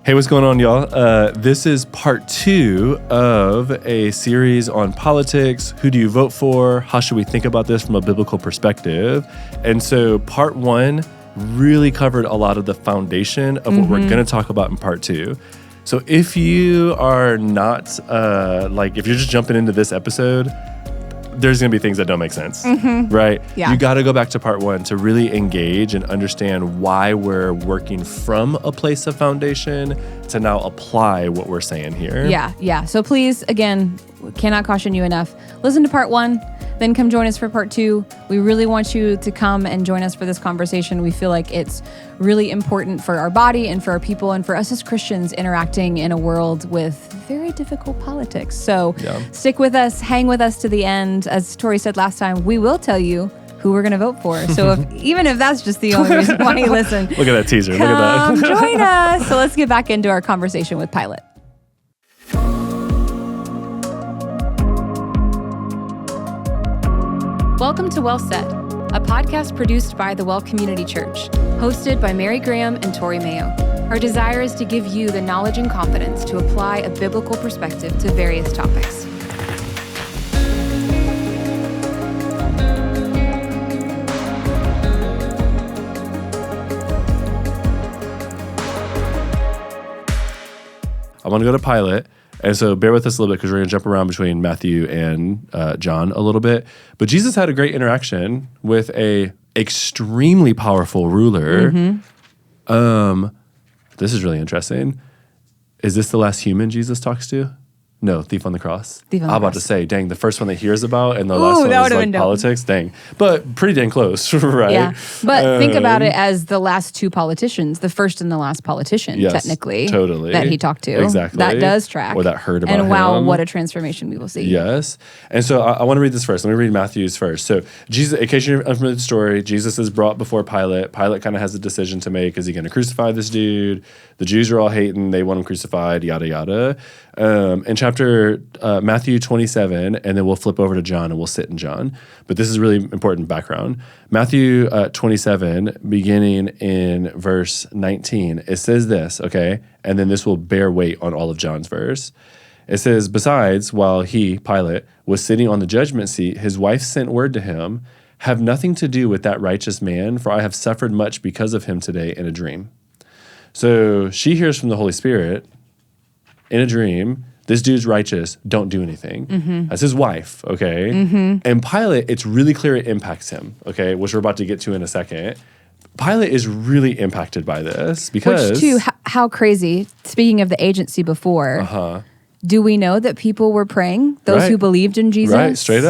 Hey, what's going on, y'all? This is part 2 of a series on politics. Who do you vote for? How should we think about this from a biblical perspective? And so part 1 really covered a lot of the foundation of what we're going to talk about in part 2. So if you are not, if you're just jumping into this episode, there's going to be things that don't make sense, right? Yeah. You got to go back to part 1 to really engage and understand why we're working from a place of foundation to now apply what we're saying here. Yeah. So please, again, cannot caution you enough. Listen to part 1, then come join us for part 2. We really want you to come and join us for this conversation. We feel like it's really important for our body and for our people and for us as Christians interacting in a world with very difficult politics. So stick with us, hang with us to the end. As Tory said last time, we will tell you who we're going to vote for. So even if that's just the only reason why you listen. Look at that teaser. Come Look at that. join us. So let's get back into our conversation with Pilate. Welcome to Well Said, a podcast produced by the Well Community Church, hosted by Mary Graham and Tory Mayo. Our desire is to give you the knowledge and confidence to apply a biblical perspective to various topics. I want to go to Pilate. And so bear with us a little bit because we're going to jump around between Matthew and John a little bit. But Jesus had a great interaction with a extremely powerful ruler. This is really interesting. Is this the last human Jesus talks to? No, thief on the cross. Thief on the I'm about cross. to say, dang, the first one that hears about and the last one is like politics. Dang. But pretty dang close, right? Yeah, but think about it as the last two politicians, the first and the last politician, technically, totally. that he talked to. Exactly. That does track. Or that heard about and wow, him. what a transformation we will see. Yes. And so I want to read this first. Let me read Matthew's first. So Jesus, in case you're unfamiliar with the story, Jesus is brought before Pilate. Pilate kind of has a decision to make. Is he going to crucify this dude? The Jews are all hating. They want him crucified, yada, yada. In chapter Matthew 27, and then we'll flip over to John and we'll sit in John. But this is really important background. Matthew 27, beginning in verse 19, it says this, okay? And then this will bear weight on all of John's verse. It says, besides, while he, Pilate, was sitting on the judgment seat, his wife sent word to him, have nothing to do with that righteous man, for I have suffered much because of him today in a dream. So she hears from the Holy Spirit in a dream, this dude's righteous, don't do anything. That's his wife, okay? And Pilate, it's really clear it impacts him, okay, which we're about to get to in a second. Pilate is really impacted by this because... Which, too, how crazy, speaking of the agency before, do we know that people were praying, those who believed in Jesus? Right, straight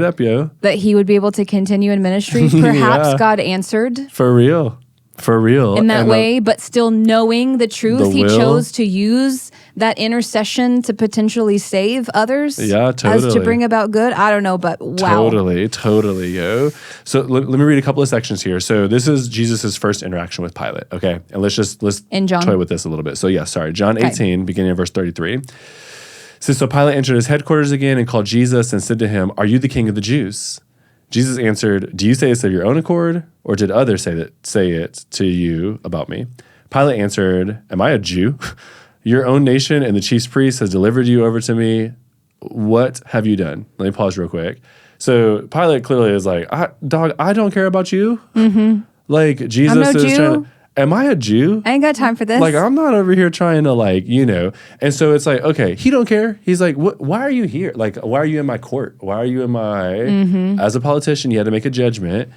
up, yo. That he would be able to continue in ministry? Perhaps God answered. For real. In that way, but still knowing the truth, he will. chose to use that intercession to potentially save others. Yeah, totally. As to bring about good. I don't know, but wow. Totally, yo. So let me read a couple of sections here. So this is Jesus' first interaction with Pilate, okay? And let's toy with this a little bit. So John 18, beginning of verse 33. It says, so Pilate entered his headquarters again and called Jesus and said to him, are you the king of the Jews? Jesus answered, do you say this of your own accord, or did others say it to you about me? Pilate answered, am I a Jew? Your own nation and the chief priest has delivered you over to me. What have you done? Let me pause real quick. So Pilate clearly is like, I don't care about you. Like Jesus is trying to, am I a Jew? I ain't got time for this. Like, I'm not over here trying to And so it's like, okay, he don't care. He's like, why are you here? Like, why are you in my court? Why are you in my, as a politician, you had to make a judgment.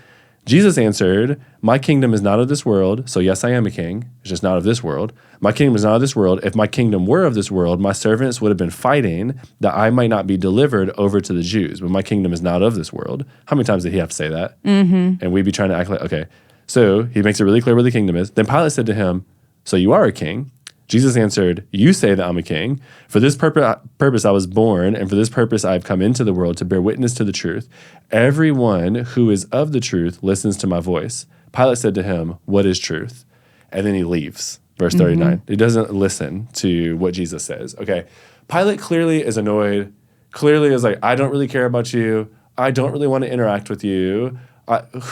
Jesus answered, my kingdom is not of this world. So yes, I am a king. It's just not of this world. My kingdom is not of this world. If my kingdom were of this world, my servants would have been fighting that I might not be delivered over to the Jews. But my kingdom is not of this world. How many times did he have to say that? And we'd be trying to act like, okay. So he makes it really clear where the kingdom is. Then Pilate said to him, so you are a king? Jesus answered, you say that I'm a king. For this purpose I was born, and for this purpose I have come into the world to bear witness to the truth. Everyone who is of the truth listens to my voice. Pilate said to him, what is truth? And then he leaves. Verse 39. He doesn't listen to what Jesus says. Okay. Pilate clearly is annoyed. Clearly is like, I don't really care about you. I don't really want to interact with you.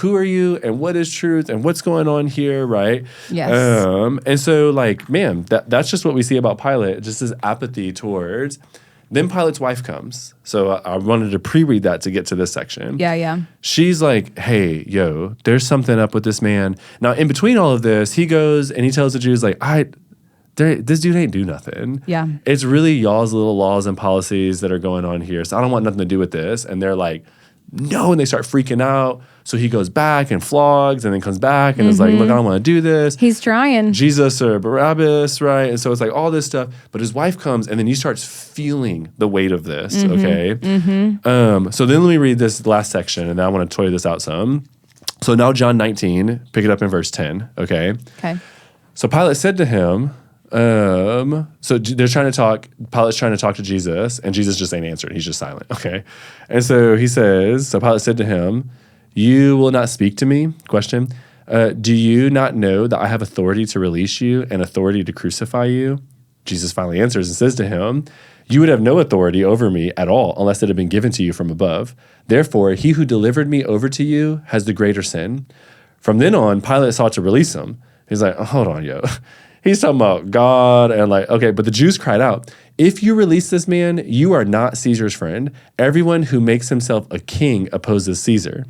who are you and what is truth and what's going on here, right? Yes. And so, like, man, that's just what we see about Pilate, just his apathy towards. Then Pilate's wife comes. So I wanted to pre-read that to get to this section. Yeah. She's like, hey, yo, there's something up with this man. Now, in between all of this, he goes and he tells the Jews, like, this dude ain't do nothing. Yeah. It's really y'all's little laws and policies that are going on here. So I don't want nothing to do with this. And they're like, no, and they start freaking out. So he goes back and flogs and then comes back and is like, look, I don't want to do this. He's trying. Jesus or Barabbas, right? And so it's like all this stuff. But his wife comes and then he starts feeling the weight of this, okay? So then let me read this last section and then I want to toy this out some. So now John 19, pick it up in verse 10, okay? Okay. So Pilate said to him, so they're trying to talk, Pilate's trying to talk to Jesus, and Jesus just ain't answering. He's just silent, okay? And so he says, so Pilate said to him, you will not speak to me? Question. Do you not know that I have authority to release you and authority to crucify you? Jesus finally answers and says to him, you would have no authority over me at all unless it had been given to you from above. Therefore, he who delivered me over to you has the greater sin. From then on, Pilate sought to release him. He's like, oh, hold on, yo. He's talking about God and like, okay, but the Jews cried out, if you release this man, you are not Caesar's friend. Everyone who makes himself a king opposes Caesar.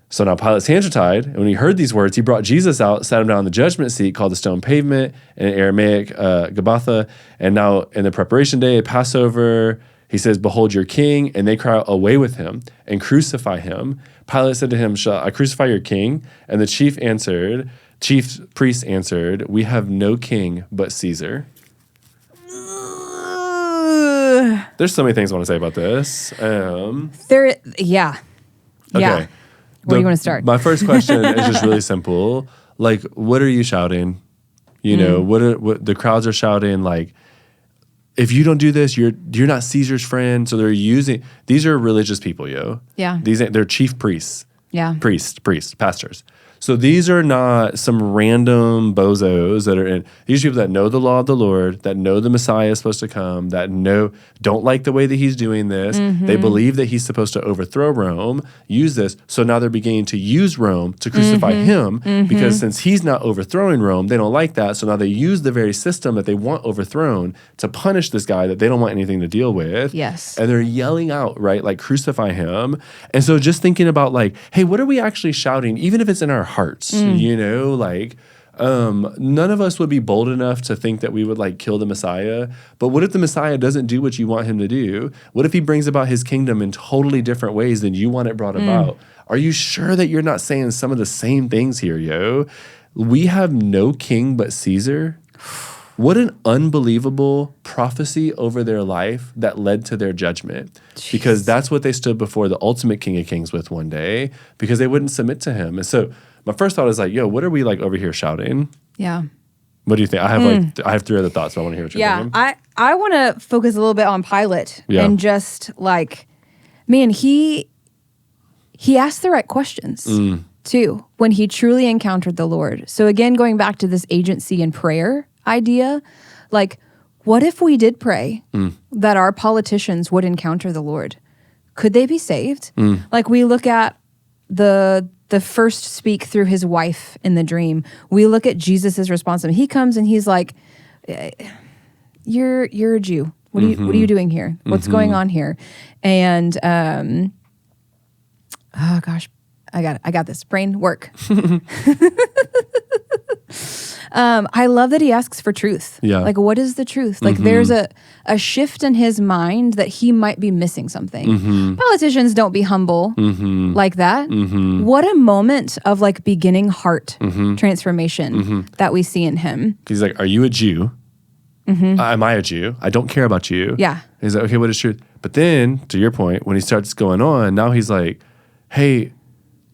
So now Pilate's hands are tied. And when he heard these words, he brought Jesus out, sat him down on the judgment seat called the stone pavement in Aramaic, Gabbatha. And now in the preparation day, Passover, he says, behold your king. And they cry out, away with him and crucify him. Pilate said to him, shall I crucify your king? And the chief priest answered, we have no king but Caesar. There's so many things I want to say about this. Yeah. Okay. Where do you want to start? My first question is just really simple. Like, what are you shouting? You know, what the crowds are shouting, like, if you don't do this, you're not Caesar's friend. So they're using, these are religious people, yo. Yeah. They're chief priests. Yeah. Priests, pastors. So these are not some random bozos that are in. These are people that know the law of the Lord, that know the Messiah is supposed to come, that don't like the way that he's doing this. They believe that he's supposed to overthrow Rome, use this. So now they're beginning to use Rome to crucify him because since he's not overthrowing Rome, they don't like that. So now they use the very system that they want overthrown to punish this guy that they don't want anything to deal with. Yes. And they're yelling out, right? Like, crucify him. And so just thinking about like, hey, what are we actually shouting? Even if it's in our hearts, you know, like none of us would be bold enough to think that we would like kill the Messiah. But what if the Messiah doesn't do what you want him to do? What if he brings about his kingdom in totally different ways than you want it brought about? Are you sure that you're not saying some of the same things here, yo? We have no king but Caesar. What an unbelievable prophecy over their life that led to their judgment. Jeez. Because that's what they stood before the ultimate King of Kings with one day, because they wouldn't submit to him. And so my first thought is like, yo, what are we like over here shouting? Yeah. What do you think? I have three other thoughts, but I want to hear what you're thinking. I want to focus a little bit on Pilate and just like, man, he asked the right questions too when he truly encountered the Lord. So again, going back to this agency and prayer idea, like, what if we did pray that our politicians would encounter the Lord? Could they be saved? Like, we look at the first speak through his wife in the dream. We look at Jesus's response. And he comes and he's like, you're a Jew. What are you doing here? What's going on here? And oh gosh, I got this. Brain work. I love that he asks for truth. Yeah. Like, what is the truth? Like, there's a shift in his mind that he might be missing something. Politicians don't be humble like that. What a moment of like beginning heart transformation that we see in him. He's like, are you a Jew? Am I a Jew? I don't care about you. Yeah. He's like, okay, what is truth? But then, to your point, when he starts going on, now he's like, hey,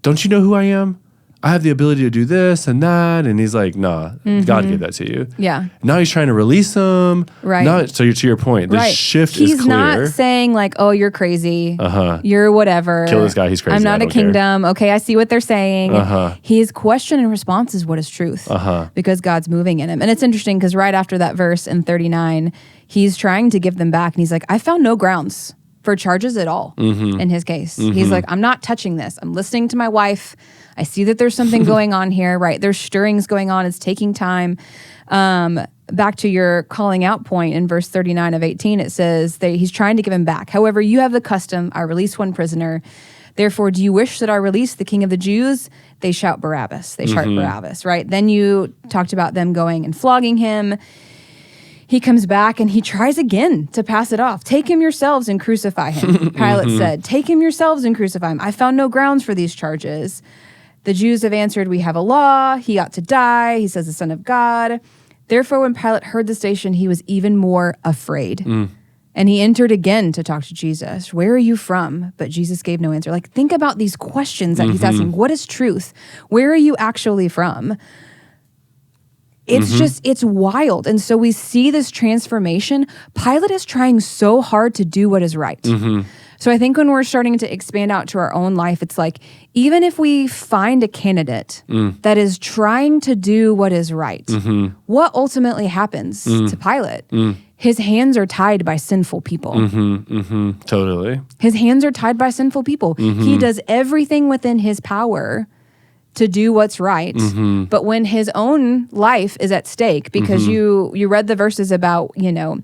don't you know who I am? I have the ability to do this and that. And he's like, nah, God gave that to you. Yeah. Now he's trying to release him. Right. Now, so you're to your point, the shift is clear. He's not saying like, oh, you're crazy. You're whatever. Kill this guy, he's crazy. I'm not a kingdom. Care. Okay, I see what they're saying. His question and response is what is truth. Because God's moving in him. And it's interesting because right after that verse in 39, he's trying to give them back. And he's like, I found no grounds for charges at all in his case. He's like, I'm not touching this. I'm listening to my wife. I see that there's something going on here, right? There's stirrings going on. It's taking time. Back to your calling out point in verse 39 of 18, it says that he's trying to give him back. However, you have the custom, I release one prisoner. Therefore, do you wish that I release the king of the Jews? They shout Barabbas. They shout Barabbas, right? Then you talked about them going and flogging him. He comes back and he tries again to pass it off. Take him yourselves and crucify him. Pilate said, take him yourselves and crucify him. I found no grounds for these charges. The Jews have answered, we have a law. He ought to die. He says the Son of God. Therefore, when Pilate heard the station, he was even more afraid. And he entered again to talk to Jesus. Where are you from? But Jesus gave no answer. Like, think about these questions that he's asking. What is truth? Where are you actually from? It's just, it's wild. And so we see this transformation. Pilate is trying so hard to do what is right. So I think when we're starting to expand out to our own life, it's like, even if we find a candidate that is trying to do what is right, what ultimately happens to Pilate? His hands are tied by sinful people. Totally. His hands are tied by sinful people. He does everything within his power to do what's right. But when his own life is at stake, because you read the verses about, you know,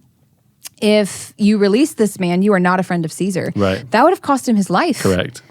if you release this man, you are not a friend of Caesar. Right. That would have cost him his life. Correct.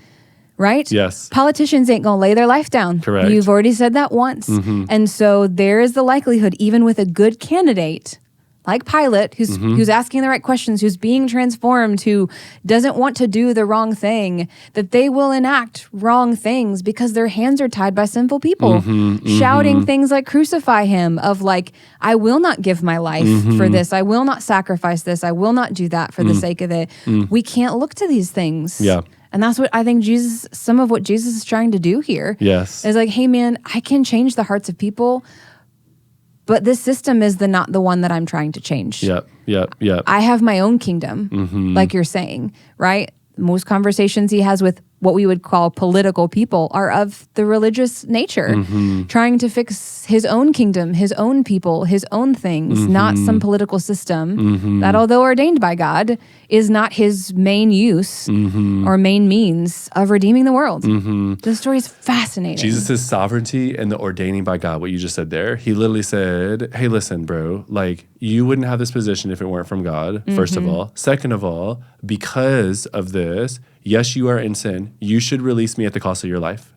Right? Yes. Politicians ain't going to lay their life down. Correct. You've already said that once. And so there is the likelihood, even with a good candidate, like Pilate, who's asking the right questions, who's being transformed, who doesn't want to do the wrong thing, that they will enact wrong things because their hands are tied by sinful people, shouting things like crucify him, of like, I will not give my life for this. I will not sacrifice this. I will not do that for the sake of it. We can't look to these things. Yeah. And that's what I think some of what Jesus is trying to do here Yes. is like, hey man, I can change the hearts of people, but this system is not the one that I'm trying to change. Yep. I have my own kingdom, like you're saying, right? Most conversations he has with what we would call political people are of the religious nature, trying to fix his own kingdom, his own people, his own things, not some political system that, although ordained by God, is not his main use or main means of redeeming the world. The story is fascinating. Jesus' sovereignty and the ordaining by God, what you just said there, he literally said, hey, listen, bro, like, you wouldn't have this position if it weren't from God, first of all. Second of all, because of this, yes, you are in sin. You should release me at the cost of your life.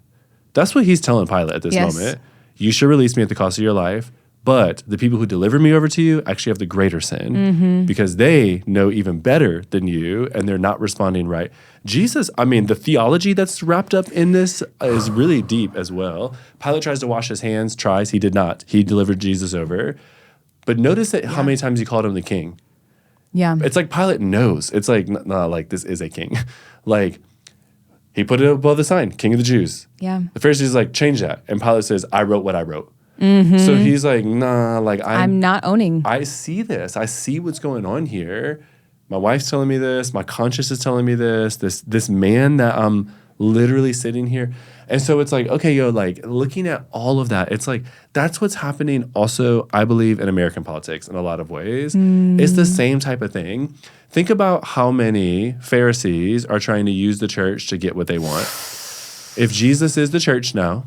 That's what he's telling Pilate at this moment. You should release me at the cost of your life, but the people who deliver me over to you actually have the greater sin because they know even better than you and they're not responding right. Jesus, I mean, the theology that's wrapped up in this is really deep as well. Pilate tries to wash his hands, he did not. He delivered Jesus over. But notice that how many times he called him the king. Yeah. It's like Pilate knows. It's like, nah, like this is a king. Like, he put it above the sign, King of the Jews. Yeah. The Pharisees like, change that. And Pilate says, I wrote what I wrote. So he's like, nah, like I'm not owning. I see this. I see what's going on here. My wife's telling me this. My conscience is telling me this man that I'm literally sitting here. And so it's like, okay, like looking at all of that, it's like, that's what's happening also, I believe, in American politics in a lot of ways. It's the same type of thing. Think about how many Pharisees are trying to use the church to get what they want. If Jesus is the church now,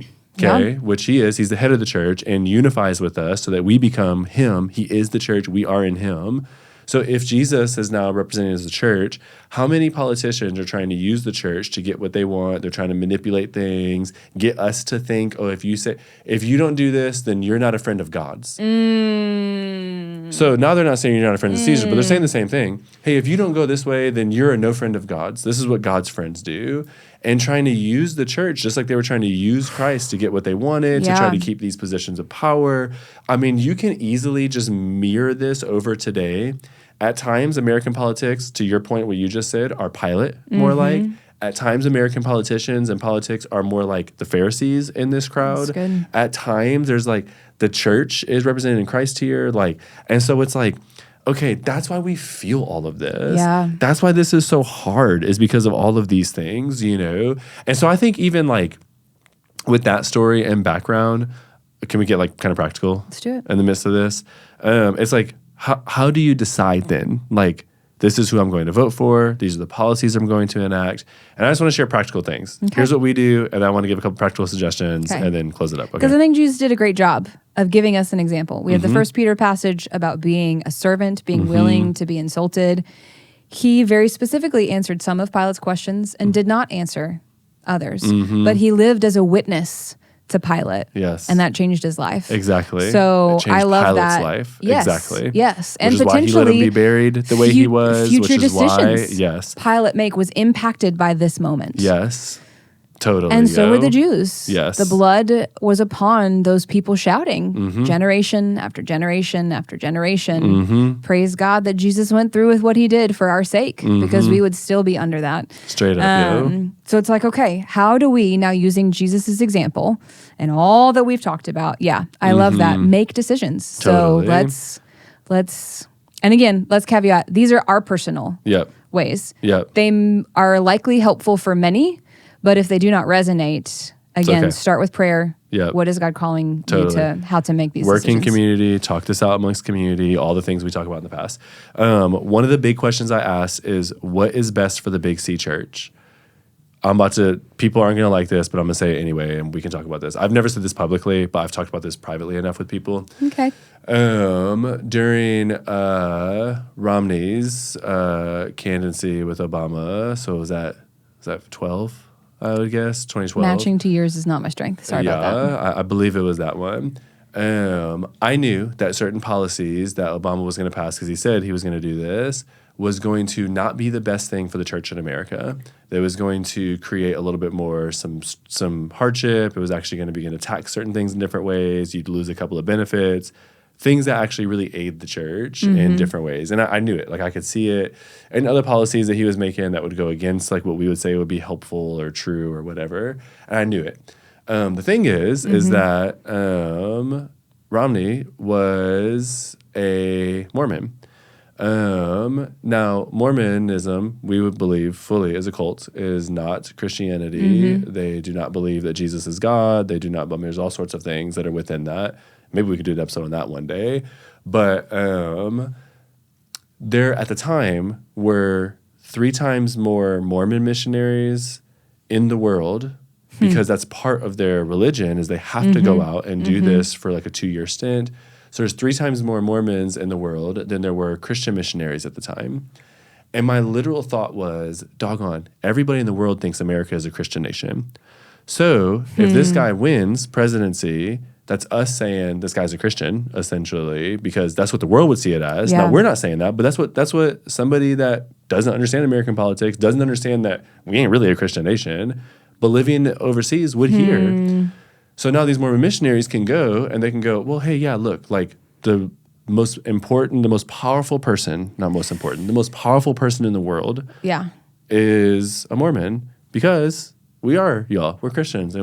which he is, he's the head of the church and unifies with us so that we become him. He is the church. We are in him. So if Jesus is now represented as the church, how many politicians are trying to use the church to get what they want? They're trying to manipulate things, get us to think, oh, if you don't do this, then you're not a friend of God's. So now they're not saying you're not a friend of Caesar, but they're saying the same thing. Hey, if you don't go this way, then you're a no friend of God's. This is what God's friends do. And trying to use the church, just like they were trying to use Christ to get what they wanted, to try to keep these positions of power. I mean, you can easily just mirror this over today. At times, American politics, to your point, what you just said, are Pilate more like. At times, American politicians and politics are more like the Pharisees in this crowd. That's good. At times, there's like the church is represented in Christ here. Like, and so it's like, okay, that's why we feel all of this. Yeah. That's why this is so hard, is because of all of these things, you know? And so I think even like with that story and background, can we get like kind of practical? Let's do it. In the midst of this? It's like, how do you decide then? Like, This is who I'm going to vote for. These are the policies I'm going to enact. And I just want to share practical things. Okay. Here's what we do, and I want to give a couple practical suggestions and then close it up. Because I think Jesus did a great job of giving us an example. We have the First Peter passage about being a servant, being willing to be insulted. He very specifically answered some of Pilate's questions and did not answer others. But he lived as a witness to Pilate. Yes. And that changed his life. Exactly. So It changed I love Pilate's that. life. Yes. Exactly. Yes. And which is why he let him be buried the way he was. Future which is decisions why, yes. Pilate make was impacted by this moment. Yes. Totally. And so were the Jews. Yes. The blood was upon those people shouting generation after generation after generation. Praise God that Jesus went through with what he did for our sake because we would still be under that. Straight up, So it's like, okay, how do we now using Jesus's example and all that we've talked about? Yeah, I love that. Make decisions. Totally. So let's, and again, let's caveat, these are our personal ways. Yep. They are likely helpful for many, but if they do not resonate, again, start with prayer. Yep. What is God calling you to, how to make these Working decisions? community, talk this out amongst community, all the things we talk about in the past. One of the big questions I ask is, what is best for the Big C Church? People aren't going to like this, but I'm going to say it anyway, and we can talk about this. I've never said this publicly, but I've talked about this privately enough with people. Okay. During Romney's candidacy with Obama, so was that 12? I would guess 2012. Matching to yours is not my strength. Sorry about that. Yeah, I believe it was that one. I knew that certain policies that Obama was going to pass, because he said he was going to do this, was going to not be the best thing for the church in America. That was going to create a little bit more some hardship. It was actually going to begin to tax certain things in different ways. You'd lose a couple of benefits. Things that actually really aid the church in different ways. And I knew it. Like, I could see it. And other policies that he was making that would go against, like, what we would say would be helpful or true or whatever. And I knew it. The thing is that Romney was a Mormon. Now, Mormonism, we would believe fully as a cult, is not Christianity. They do not believe that Jesus is God. They do not, but there's all sorts of things that are within that. Maybe we could do an episode on that one day. But there at the time were 3 times more Mormon missionaries in the world because that's part of their religion is they have to go out and do this for like a 2-year stint. So there's 3 times more Mormons in the world than there were Christian missionaries at the time. And my literal thought was, doggone, everybody in the world thinks America is a Christian nation. So if this guy wins presidency, that's us saying this guy's a Christian, essentially, because that's what the world would see it as. Yeah. Now, we're not saying that, but that's what somebody that doesn't understand American politics, doesn't understand that we ain't really a Christian nation, but living overseas would hear. So now these Mormon missionaries can go and they can go, well, hey, yeah, look, like the most important, the most powerful person, not most important, the most powerful person in the world is a Mormon because we are, y'all, we're Christians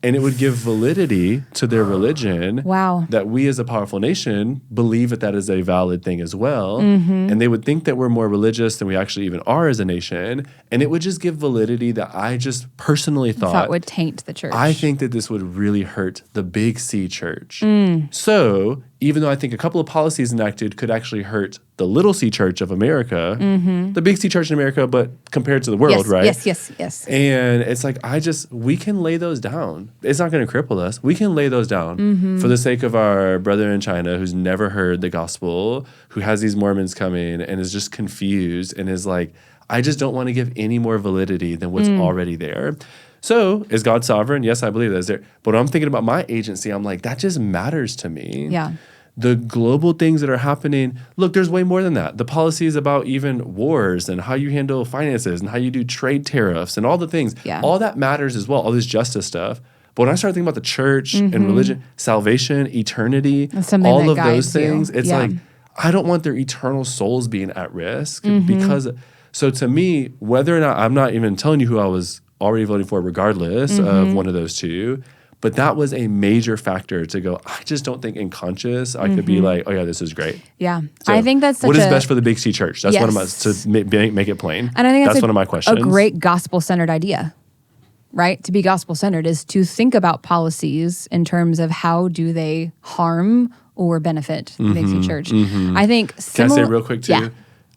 and it would give validity to their religion that we as a powerful nation believe that is a valid thing as well. And they would think that we're more religious than we actually even are as a nation. And it would just give validity that I just personally thought would taint the church. I think that this would really hurt the Big C Church. So even though I think a couple of policies enacted could actually hurt the Little C Church of America, the Big C Church in America, but compared to the world, right? Yes. And it's like, we can lay those down. It's not going to cripple us. We can lay those down for the sake of our brother in China who's never heard the gospel, who has these Mormons coming and is just confused and is like, I just don't want to give any more validity than what's already there. So is God sovereign? Yes, I believe that is there. But when I'm thinking about my agency, I'm like, that just matters to me. Yeah. The global things that are happening, look, there's way more than that. The policies about even wars and how you handle finances and how you do trade tariffs and all the things, all that matters as well, all this justice stuff. But when I start thinking about the church and religion, salvation, eternity, all of those things, it's like, I don't want their eternal souls being at risk because, so to me, whether or not, I'm not even telling you who I was already voting for regardless of one of those two, but that was a major factor to go, I just don't think in conscious I could be like, oh yeah, this is great. Yeah. So I think that's such what is best for the Big C Church? That's one of my, to make it plain. And I think that's one of my questions. A great gospel-centered idea, right? To be gospel-centered is to think about policies in terms of how do they harm or benefit the Big C Church. I think Can I say real quick too? Yeah.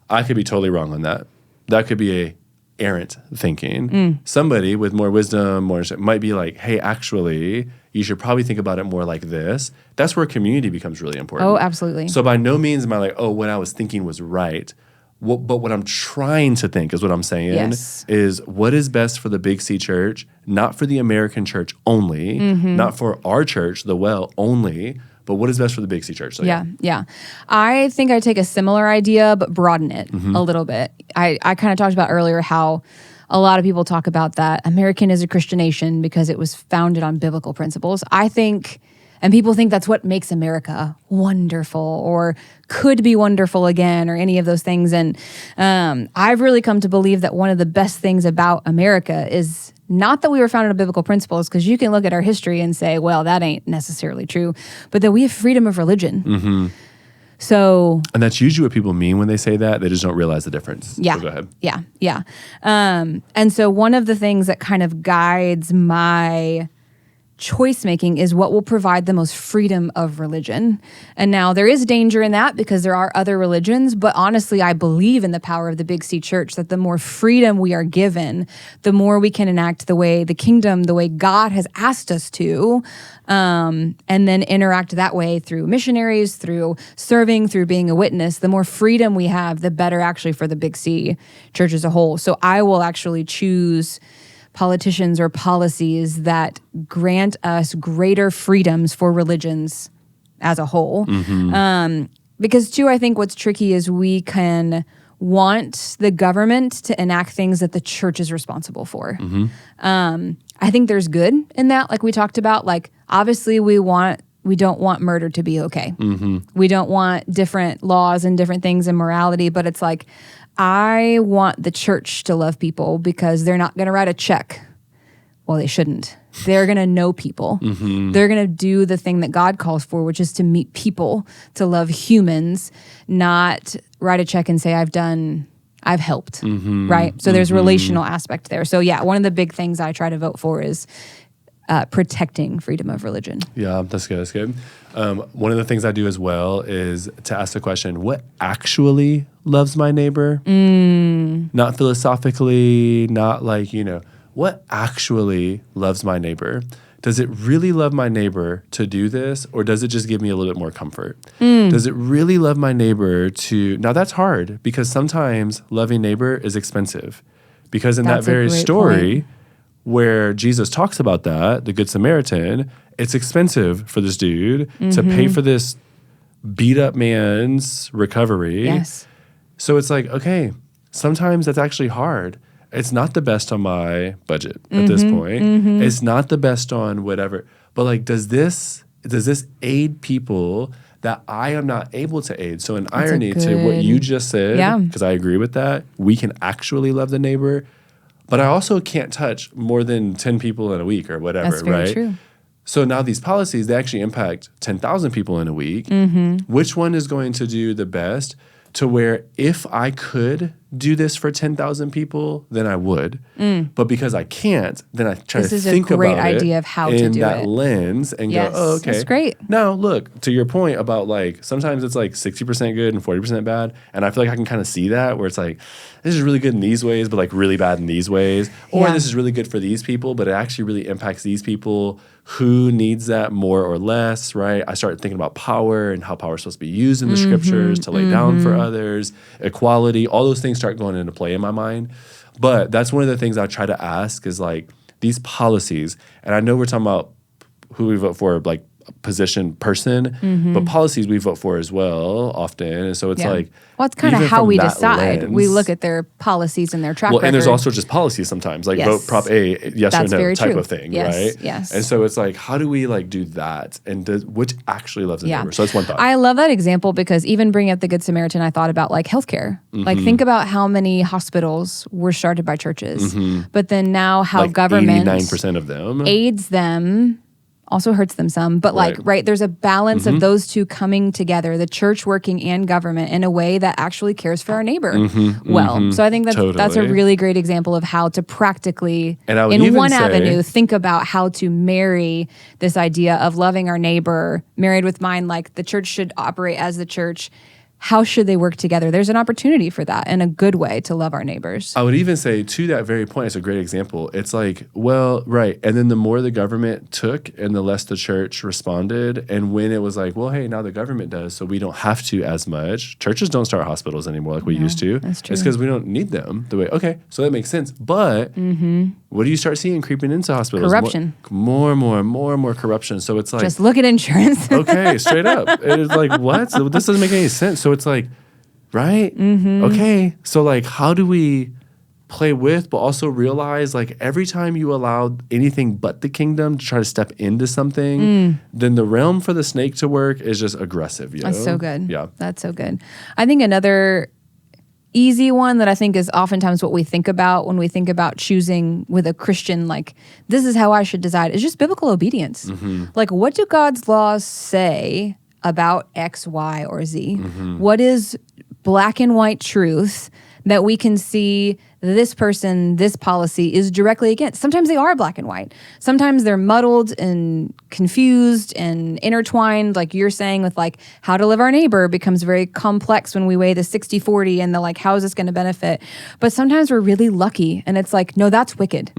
I could be totally wrong on that. That could be a errant thinking. Somebody with more wisdom, might be like, hey, actually, you should probably think about it more like this. That's where community becomes really important. Oh, absolutely. So by no means am I like, oh, what I was thinking was right. But what I'm trying to think is what I'm saying is what is best for the Big C church, not for the American church only, not for our church, the Well, only, but what is best for the Big C church? So, yeah. I think I take a similar idea, but broaden it a little bit. I kind of talked about earlier how a lot of people talk about that American is a Christian nation because it was founded on biblical principles. I think, and people think that's what makes America wonderful or could be wonderful again or any of those things. And I've really come to believe that one of the best things about America is not that we were founded on biblical principles, because you can look at our history and say, well, that ain't necessarily true, but that we have freedom of religion. So, and that's usually what people mean when they say that. They just don't realize the difference. Yeah. So go ahead. Yeah. And so one of the things that kind of guides my choice making is what will provide the most freedom of religion. And now there is danger in that because there are other religions, but honestly, I believe in the power of the Big C church, that the more freedom we are given, the more we can enact the way the kingdom, the way God has asked us to, and then interact that way through missionaries, through serving, through being a witness. The more freedom we have, the better actually for the Big C church as a whole. So I will actually choose politicians or policies that grant us greater freedoms for religions as a whole. Because too, I think what's tricky is we can want the government to enact things that the church is responsible for. I think there's good in that, like we talked about. Like, obviously we don't want murder to be okay. We don't want different laws and different things in morality, but it's like, I want the church to love people because they're not going to write a check. Well, they shouldn't. They're going to know people. They're going to do the thing that God calls for, which is to meet people, to love humans, not write a check and say, I've helped, right? So there's a relational aspect there. So yeah, one of the big things I try to vote for is protecting freedom of religion. Yeah, that's good. That's good. One of the things I do as well is to ask the question, what actually loves my neighbor? Not philosophically, not like, what actually loves my neighbor? Does it really love my neighbor to do this, or does it just give me a little bit more comfort? Does it really love my neighbor to... Now, that's hard because sometimes loving neighbor is expensive, because in that very story... where Jesus talks about that, the Good Samaritan, it's expensive for this dude to pay for this beat up man's recovery. Yes. So it's like, okay, sometimes that's actually hard. It's not the best on my budget at this point. It's not the best on whatever. But like, does this aid people that I am not able to aid? So in irony to what you just said, because I agree with that, we can actually love the neighbor. But I also can't touch more than 10 people in a week or whatever, That's very true. So now these policies, they actually impact 10,000 people in a week. Which one is going to do the best to where if I could do this for 10,000 people, then I would. But because I can't, then I try to think about it. This is a great idea of how to do it. In that lens and go, oh, okay. That's great. Now, look, to your point about like, sometimes it's like 60% good and 40% bad. And I feel like I can kind of see that where it's like, this is really good in these ways, but like really bad in these ways. Or this is really good for these people, but it actually really impacts these people. Who needs that more or less, right? I start thinking about power and how power is supposed to be used in the scriptures to lay down for others, equality, all those things start going into play in my mind. But that's one of the things I try to ask is like these policies, and I know we're talking about who we vote for, like person, but policies we vote for as well often. And so it's like, well, it's kind of how we decide. We look at their policies and their track record. And there's also just policies sometimes, like vote Prop A, yes That's or no type true. of thing, yes, right? Yes. And so it's like, how do we like do that? And which actually loves the neighbor? So that's one thought. I love that example because even bringing up the Good Samaritan, I thought about like healthcare. Like think about how many hospitals were started by churches, but then now how like government 89% of them aids them. Also hurts them some, but there's a balance of those two coming together, the church working and government in a way that actually cares for our neighbor well. So I think that's a really great example of how to practically, in one avenue, think about how to marry this idea of loving our neighbor, married with mine, like the church should operate as the church, how should they work together? There's an opportunity for that and a good way to love our neighbors. I would even say to that very point, it's a great example. It's like, well, right. And then the more the government took and the less the church responded. And when it was like, well, hey, now the government does, so we don't have to as much. Churches don't start hospitals anymore like we used to. That's true. It's because we don't need them the way, okay, so that makes sense. But what do you start seeing creeping into hospitals? Corruption. More and more corruption. So it's like, Just look at insurance. okay, straight up. It's like, what? So this doesn't make any sense. So it's like, right? Okay. So like, how do we play with, but also realize like every time you allow anything but the kingdom to try to step into something, then the realm for the snake to work is just aggressive. You know? That's so good. Yeah. That's so good. I think another easy one that I think is oftentimes what we think about when we think about choosing with a Christian, like, this is how I should decide, is just biblical obedience. Like, what do God's laws say about X, Y, or Z? What is black and white truth that we can see this person, this policy is directly against? Sometimes they are black and white. Sometimes they're muddled and confused and intertwined, like you're saying, with like how to live our neighbor becomes very complex when we weigh the 60-40 and the like, how is this going to benefit? But sometimes we're really lucky and it's like, no, that's wicked.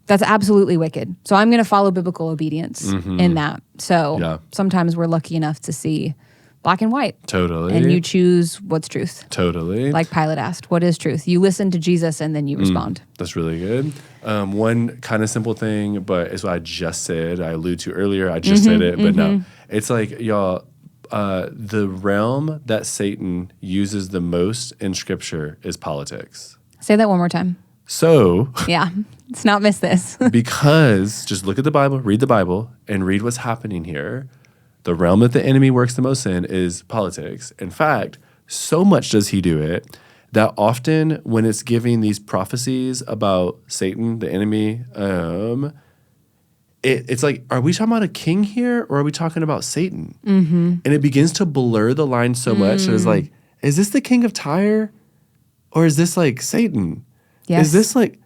That's absolutely wicked. So I'm going to follow biblical obedience in that. So sometimes we're lucky enough to see black and white. Totally. And you choose what's truth. Totally. Like Pilate asked, what is truth? You listen to Jesus and then you respond. That's really good. One kind of simple thing, but it's what I just said. I alluded to earlier. I just said it, but no. It's like, y'all, the realm that Satan uses the most in Scripture is politics. Say that one more time. So, yeah, let's not miss this. Because just look at the Bible, and read what's happening here. The realm that the enemy works the most in is politics. In fact, so much does he do it that often when it's giving these prophecies about Satan, the enemy, it's like, are we talking about a king here or are we talking about Satan? And it begins to blur the line so much that it's like, is this the king of Tyre or is this like Satan? Yes. Is this like,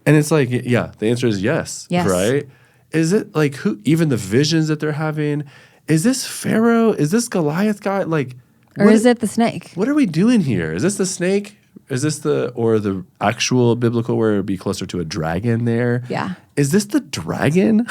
and it's like, yeah, the answer is yes, right? Is it like who, even the visions that they're having, is this Pharaoh? Is this Goliath guy? Like, or is it the snake? What are we doing here? Is this the snake? Is this the actual biblical where it would be closer to a dragon there? Yeah. Is this the dragon?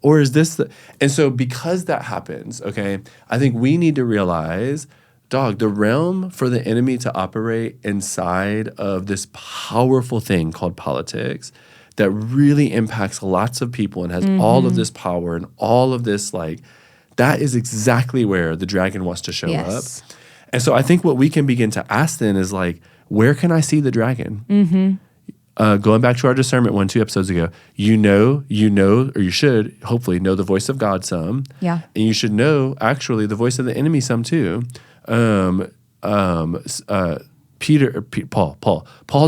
Or is this the, and so because that happens, okay, I think we need to realize, the realm for the enemy to operate inside of this powerful thing called politics that really impacts lots of people and has all of this power and all of this, like, that is exactly where the dragon wants to show up. And so I think what we can begin to ask then is like, where can I see the dragon? Going back to our discernment 2 episodes ago, you know, or you should hopefully know the voice of God some. Yeah. And you should know actually the voice of the enemy some too. Paul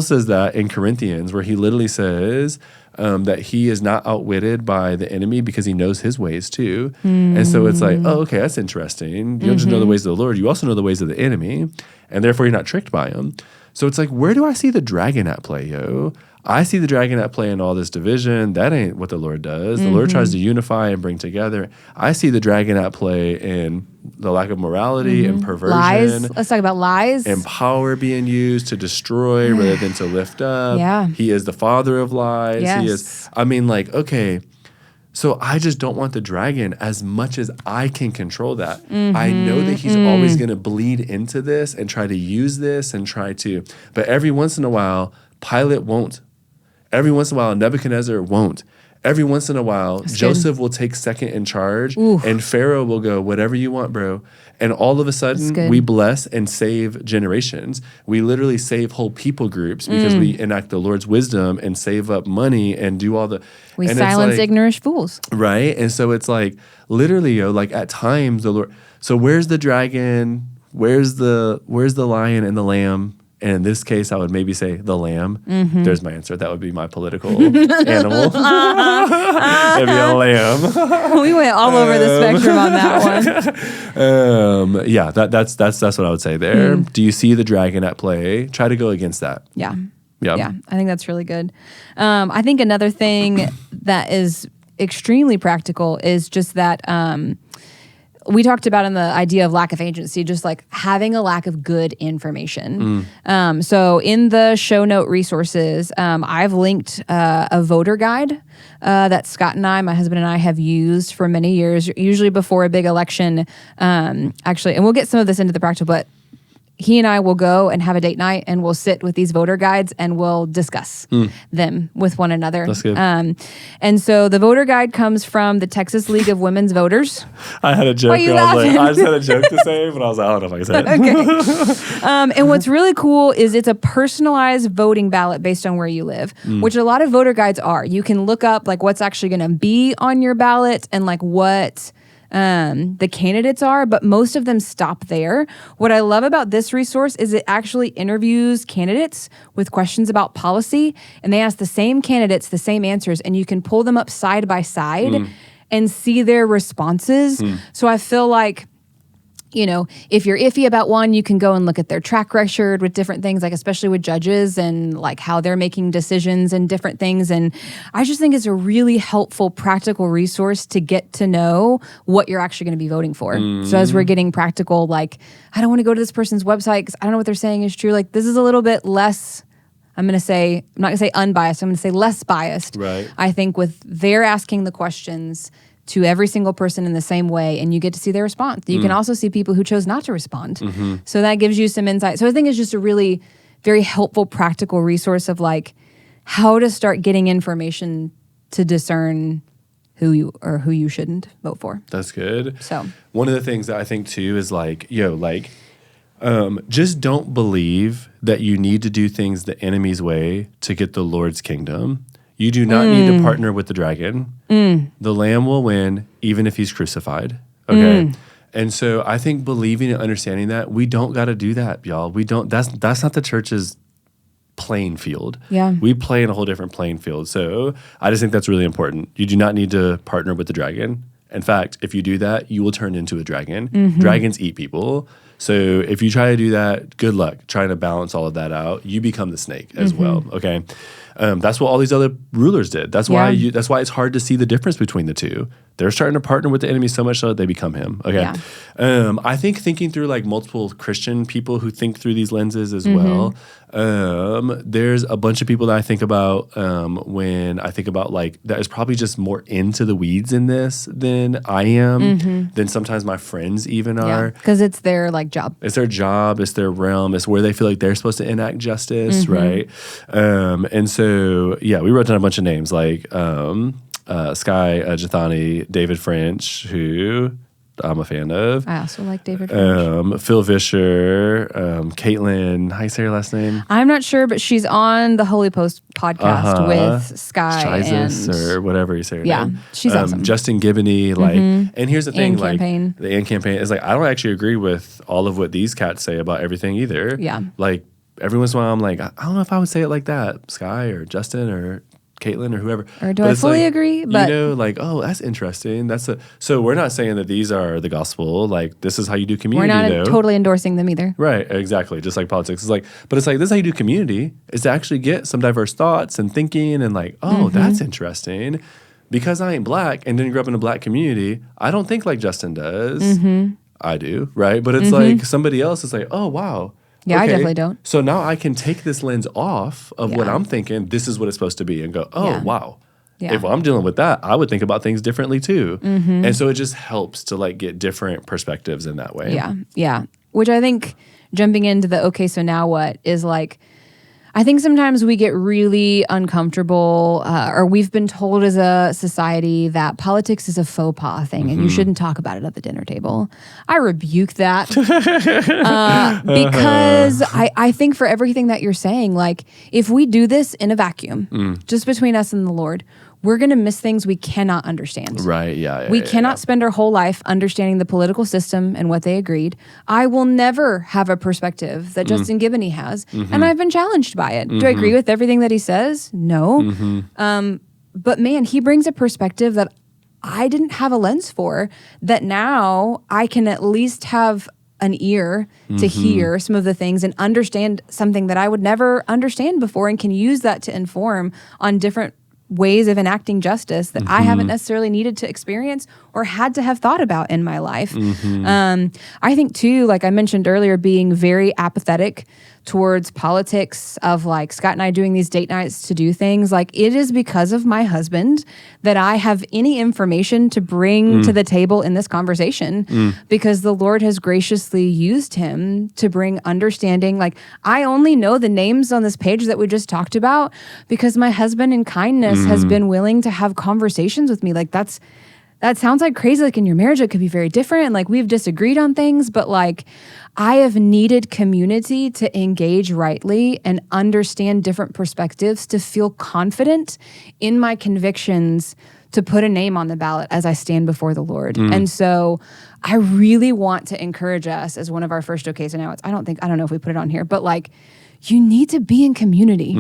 says that in Corinthians where he literally says that he is not outwitted by the enemy because he knows his ways too. And so it's like, oh, okay, that's interesting. You don't just know the ways of the Lord, you also know the ways of the enemy, and therefore you're not tricked by him. So it's like, where do I see the dragon at play, yo? I see the dragon at play in all this division. That ain't what the Lord does. The Lord tries to unify and bring together. I see the dragon at play in the lack of morality and perversion. Lies. Let's talk about lies. And power being used to destroy rather than to lift up. Yeah. He is the father of lies. Yes. He is, I mean, like, okay, so I just don't want the dragon as much as I can control that. I know that he's always going to bleed into this and try to use this and try to, but every once in a while, Pilate won't. Every once in a while, Nebuchadnezzar won't. Every once in a while, Joseph will take second in charge, and Pharaoh will go, whatever you want, bro. And all of a sudden, we bless and save generations. We literally save whole people groups because we enact the Lord's wisdom and save up money and do all the... We silence ignorant fools. Right? And so it's like, literally, like at times, the Lord... So where's the dragon? Where's the lion and the lamb? And in this case, I would maybe say the lamb. There's my answer. That would be my political animal. It'd be a lamb. We went all over the spectrum on that one. Yeah, that's what I would say there. Do you see the dragon at play? Try to go against that. Yeah, I think that's really good. I think another thing that is extremely practical is just that we talked about in the idea of lack of agency, just like having a lack of good information. So in the show note resources, I've linked a voter guide that Scott and I, my husband and I, have used for many years, usually before a big election. Actually, and we'll get some of this into the practical, but he and I will go and have a date night, and we'll sit with these voter guides and we'll discuss them with one another. That's good. And so the voter guide comes from the Texas League of Women's Voters. I had a joke. I just had a joke to say, but I was like, I don't know if I can say it. Okay. And what's really cool is it's a personalized voting ballot based on where you live, which a lot of voter guides are. You can look up like what's actually going to be on your ballot and like what the candidates are, but most of them stop there. What I love about this resource is it actually interviews candidates with questions about policy, and they ask the same candidates the same answers, and you can pull them up side by side and see their responses. So I feel like, you know, if you're iffy about one, you can go and look at their track record with different things, like especially with judges and like how they're making decisions and different things. And I just think it's a really helpful, practical resource to get to know what you're actually going to be voting for. So as we're getting practical, like, I don't want to go to this person's website because I don't know what they're saying is true. Like, this is a little bit less, I'm not going to say unbiased. I'm going to say less biased. Right. I think with they're asking the questions to every single person in the same way, and you get to see their response. You can also see people who chose not to respond. So that gives you some insight. So I think it's just a really very helpful, practical resource of like how to start getting information to discern who you shouldn't vote for. That's good. So one of the things that I think too is like, just don't believe that you need to do things the enemy's way to get the Lord's kingdom. You do not need to partner with the dragon. The Lamb will win even if he's crucified. Okay. And so I think believing and understanding that, we don't got to do that, y'all. We don't, that's not the church's playing field. Yeah. We play in a whole different playing field. So I just think that's really important. You do not need to partner with the dragon. In fact, if you do that, you will turn into a dragon. Dragons eat people. So if you try to do that, good luck trying to balance all of that out. You become the snake as well. Okay. That's what all these other rulers did. That's why it's hard to see the difference between the two. They're starting to partner with the enemy so much so that they become him. Okay. Yeah. I think thinking through like multiple Christian people who think through these lenses as well. There's a bunch of people that I think about when I think about like that is probably just more into the weeds in this than I am, than sometimes my friends even are. Because it's their like job. It's their job. It's their realm. It's where they feel like they're supposed to enact justice, right? And so, yeah, we wrote down a bunch of names like Sky Jathani, David French, who I'm a fan of. I also like David French. Phil Vischer, Caitlin, how you say her last name? I'm not sure, but she's on the Holy Post podcast with Sky Schizes or whatever you say her name. Yeah, she's awesome. Justin Giboney, like, and here's the thing, And like, campaign. the AND campaign is like, I don't actually agree with all of what these cats say about everything either. Yeah. Like, every once in a while, I'm like, I don't know if I would say it like that, Sky or Justin or Caitlin or whoever. Or do I fully agree? But you know, like, oh, that's interesting. So we're not saying that these are the gospel. Like, this is how you do community. We're not totally endorsing them either. Right, exactly. Just like politics. It's like, but it's like, this is how you do community, is to actually get some diverse thoughts and thinking and like, oh, that's interesting. Because I ain't black and didn't grow up in a black community, I don't think like Justin does. I do, right? But it's like somebody else is like, oh, wow. Yeah, I definitely don't. So now I can take this lens off of what I'm thinking, this is what it's supposed to be, and go, oh, wow. Yeah. If I'm dealing with that, I would think about things differently too. And so it just helps to like get different perspectives in that way. Yeah, yeah. Which I think jumping into the okay, so now what is like, I think sometimes we get really uncomfortable, or we've been told as a society that politics is a faux pas thing and you shouldn't talk about it at the dinner table. I rebuke that because I think for everything that you're saying, like if we do this in a vacuum, just between us and the Lord, we're going to miss things we cannot understand. Right, yeah. We cannot spend our whole life understanding the political system and what they agreed. I will never have a perspective that Justin Giboney has, and I've been challenged by it. Do I agree with everything that he says? No. But man, he brings a perspective that I didn't have a lens for, that now I can at least have an ear to hear some of the things and understand something that I would never understand before, and can use that to inform on different ways of enacting justice that I haven't necessarily needed to experience or had to have thought about in my life. I think too, like I mentioned earlier, being very apathetic towards politics of like Scott and I doing these date nights to do things, like it is because of my husband that I have any information to bring to the table in this conversation, because the Lord has graciously used him to bring understanding. Like I only know the names on this page that we just talked about because my husband in kindness has been willing to have conversations with me. Like that sounds like crazy. Like in your marriage, it could be very different. And like we've disagreed on things, but like I have needed community to engage rightly and understand different perspectives to feel confident in my convictions to put a name on the ballot as I stand before the Lord. And so I really want to encourage us as one of our first OKs. And now I don't know if we put it on here, but like, you need to be in community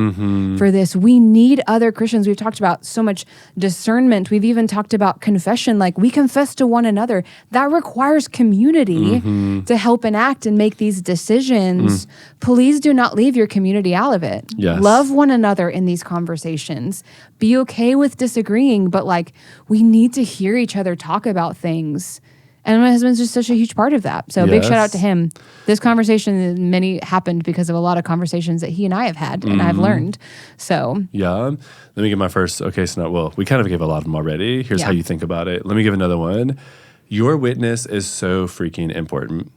for this. We need other Christians. We've talked about so much discernment. We've even talked about confession. Like we confess to one another. That requires community to help enact and make these decisions. Please do not leave your community out of it. Yes. Love one another in these conversations. Be okay with disagreeing, but like we need to hear each other talk about things. And my husband's just such a huge part of that. So big shout out to him. This conversation, many happened because of a lot of conversations that he and I have had and I've learned. So yeah, let me give my first. Okay, so now, well, we kind of gave a lot of them already. Here's how you think about it. Let me give another one. Your witness is so freaking important.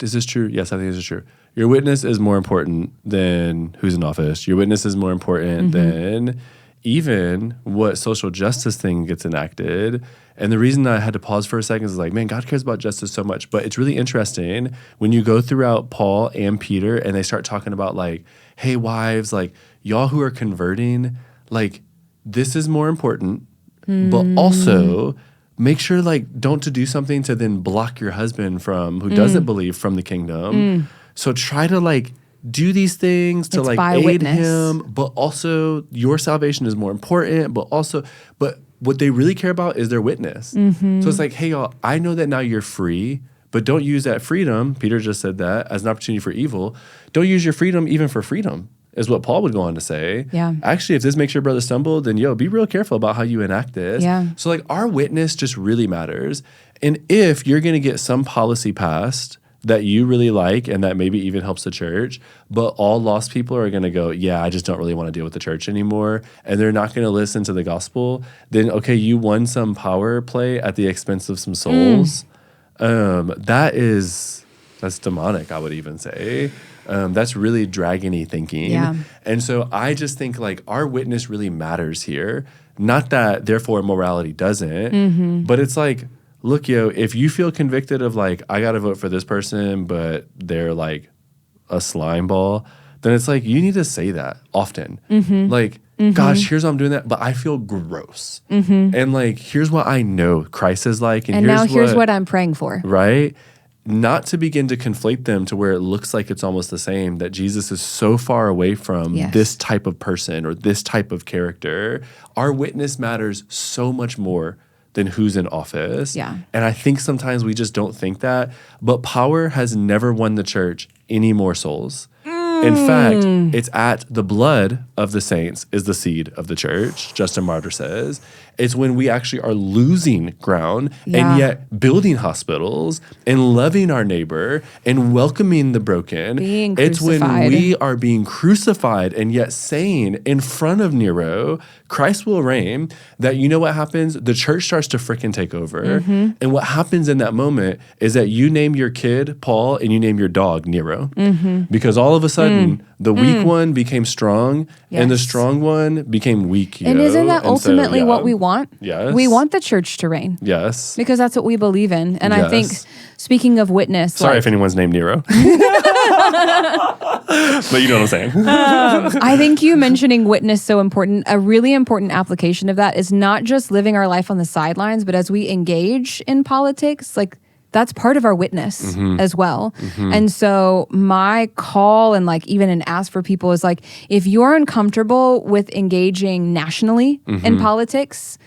Is this true? Yes, I think this is true. Your witness is more important than who's in office. Your witness is more important than even what social justice thing gets enacted. And the reason I had to pause for a second is like, man, God cares about justice so much. But it's really interesting when you go throughout Paul and Peter and they start talking about like, hey, wives, like y'all who are converting, like this is more important. But also make sure like don't to do something to then block your husband from who doesn't believe from the kingdom. So try to like do these things to like aid witness. him, but also your salvation is more important, but what they really care about is their witness. So it's like, hey y'all, I know that now you're free, but don't use that freedom, Peter just said that, as an opportunity for evil. Don't use your freedom even for freedom, is what Paul would go on to say. Yeah. Actually, if this makes your brother stumble, then be real careful about how you enact this. Yeah. So like our witness just really matters. And if you're gonna get some policy passed that you really like and that maybe even helps the church, but all lost people are going to go, yeah, I just don't really want to deal with the church anymore, and they're not going to listen to the gospel, then okay, you won some power play at the expense of some souls. That's demonic, I would even say. That's really dragony thinking. Yeah. And so I just think like our witness really matters here. Not that therefore morality doesn't, but it's like, look, if you feel convicted of like, I got to vote for this person, but they're like a slime ball, then it's like, you need to say that often. Like, gosh, here's why I'm doing that, but I feel gross. And like, here's what I know Christ is like. And now here's what I'm praying for. Right? Not to begin to conflate them to where it looks like it's almost the same, that Jesus is so far away from this type of person or this type of character. Our witness matters so much more than who's in office. Yeah. And I think sometimes we just don't think that. But power has never won the church any more souls. In fact, it's at the blood of the saints is the seed of the church, Justin Martyr says. It's when we actually are losing ground and yet building hospitals and loving our neighbor and welcoming the broken. Being it's crucified. when we are being crucified and yet saying in front of Nero, Christ will reign, that you know what happens? The church starts to frickin' take over. And what happens in that moment is that you name your kid Paul and you name your dog Nero. Because all of a sudden, the weak one became strong and the strong one became weak. And isn't that ultimately what we want? Yes. We want the church to reign. Yes. Because that's what we believe in. And I think, speaking of witness. Sorry if anyone's named Nero. But you know what I'm saying. I think you mentioning witness so important. A really important application of that is not just living our life on the sidelines, but as we engage in politics, like that's part of our witness as well. And so my call and like even an ask for people is like, if you're uncomfortable with engaging nationally in politics,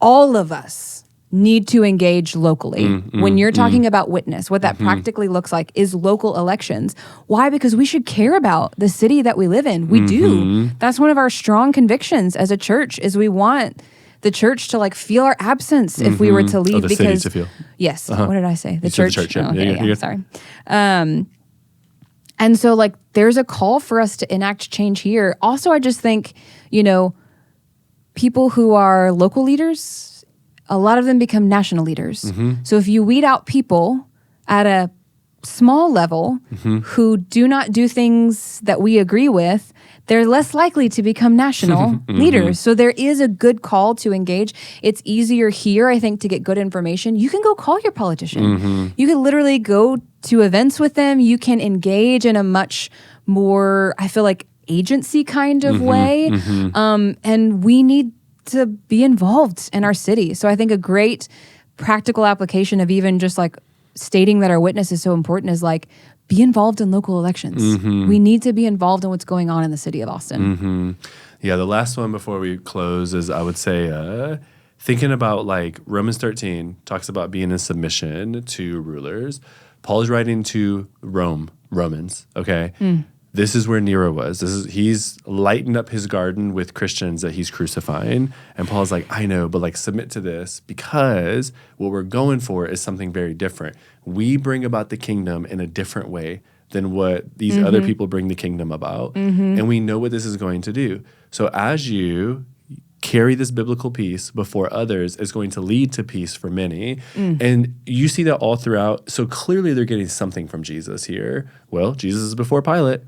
all of us need to engage locally. When you're talking about witness, what that practically looks like is local elections. Why? Because we should care about the city that we live in. We do. That's one of our strong convictions as a church is we want the church to like feel our absence if we were to leave. The because city to feel. Yes. What did I say? The church. The church. Yeah. Oh, okay, Yeah. Sorry. And so like there's a call for us to enact change here. Also, I just think, people who are local leaders, a lot of them become national leaders. So if you weed out people at a small level who do not do things that we agree with, they're less likely to become national leaders. So there is a good call to engage. It's easier here, I think, to get good information. You can go call your politician. You can literally go to events with them. You can engage in a much more, I feel like, agency kind of way. And we need to be involved in our city. So I think a great practical application of even just like stating that our witness is so important is like be involved in local elections. We need to be involved in what's going on in the city of Austin. Yeah, the last one before we close is I would say thinking about like Romans 13 talks about being in submission to rulers. Paul is writing to Romans, okay? This is where Nero was. He's lightened up his garden with Christians that he's crucifying. And Paul's like, I know, but like submit to this because what we're going for is something very different. We bring about the kingdom in a different way than what these other people bring the kingdom about. And we know what this is going to do. So as you carry this biblical peace before others is going to lead to peace for many. And you see that all throughout. So clearly they're getting something from Jesus here. Well, Jesus is before Pilate.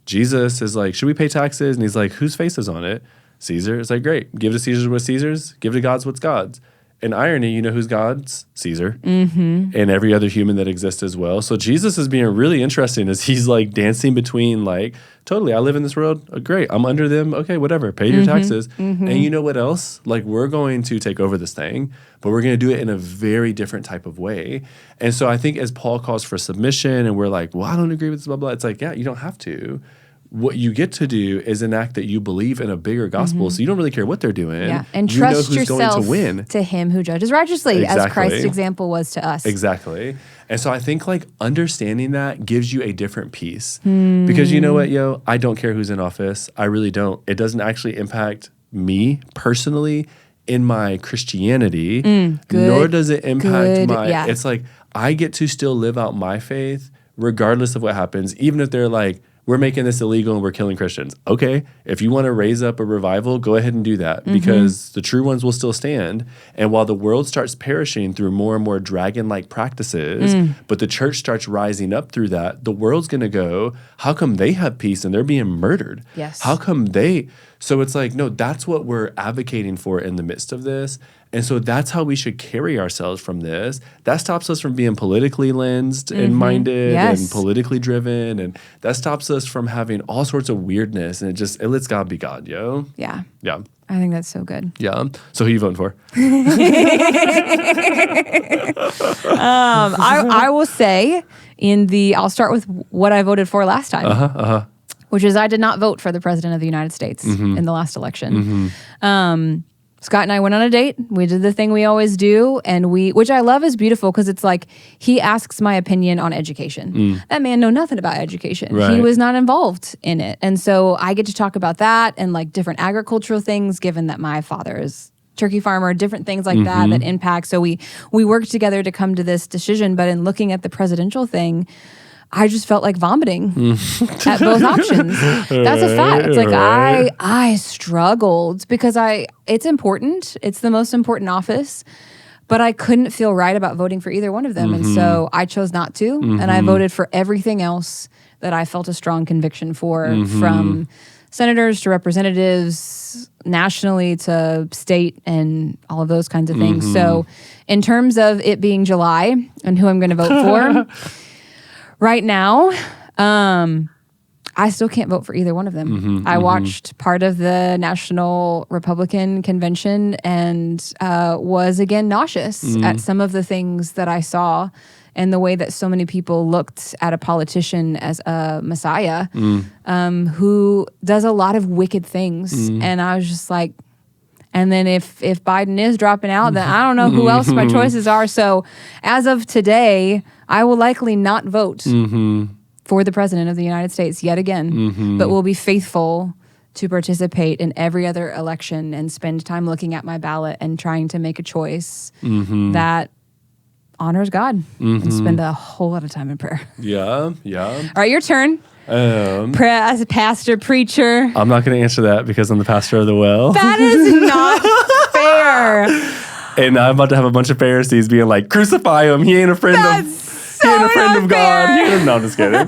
Jesus is like, should we pay taxes? And he's like, whose face is on it? Caesar. It's like, great. Give to Caesar what's Caesar's. Give to God's what's God's. In irony, you know who's God's? Caesar. And every other human that exists as well. So Jesus is being really interesting as he's like dancing between like, totally, I live in this world. Oh, great. I'm under them. Okay, whatever. Pay your taxes. And you know what else? Like we're going to take over this thing, but we're going to do it in a very different type of way. And so I think as Paul calls for submission and we're like, well, I don't agree with this, blah, blah. It's like, yeah, you don't have to. What you get to do is enact that you believe in a bigger gospel, so you don't really care what they're doing. Yeah, and you trust know who's yourself going to win. to him who judges righteously, as Christ's example was to us. Exactly. And so I think like understanding that gives you a different peace. Because you know what, I don't care who's in office. I really don't. It doesn't actually impact me personally in my Christianity, nor does it impact my, it's like I get to still live out my faith regardless of what happens, even if they're like, we're making this illegal and we're killing Christians. Okay, if you want to raise up a revival, go ahead and do that because the true ones will still stand. And while the world starts perishing through more and more dragon-like practices, but the church starts rising up through that, the world's going to go, how come they have peace and they're being murdered? Yes. How come they? So it's like, no, that's what we're advocating for in the midst of this. And so that's how we should carry ourselves from this. That stops us from being politically lensed and minded and politically driven. And that stops us from having all sorts of weirdness. And it lets God be God, yo. Yeah. Yeah. I think that's so good. Yeah. So who you voting for? I will say I'll start with what I voted for last time. Which is I did not vote for the president of the United States in the last election. Scott and I went on a date. We did the thing we always do, and which I love is beautiful because it's like he asks my opinion on education. That man know nothing about education. Right. He was not involved in it. And so I get to talk about that and like different agricultural things, given that my father is turkey farmer, different things like that impact. So we worked together to come to this decision. But in looking at the presidential thing, I just felt like vomiting at both options. That's a fact. It's like I struggled because it's important. It's the most important office, but I couldn't feel right about voting for either one of them. And so I chose not to. And I voted for everything else that I felt a strong conviction for, from senators to representatives, nationally to state, and all of those kinds of things. So in terms of it being July and who I'm going to vote for, right now, I still can't vote for either one of them. I watched part of the National Republican Convention and was again nauseous at some of the things that I saw and the way that so many people looked at a politician as a messiah who does a lot of wicked things. And I was just like, And then if Biden is dropping out, then I don't know who else my choices are. So as of today, I will likely not vote for the president of the United States yet again, but will be faithful to participate in every other election and spend time looking at my ballot and trying to make a choice that honors God and spend a whole lot of time in prayer. Yeah. All right, your turn. As a pastor, preacher. I'm not going to answer that because I'm the pastor of the well. That is not fair. And I'm about to have a bunch of Pharisees being like, crucify him. He ain't a friend That's he ain't a friend of God. unfair. No, I'm just kidding.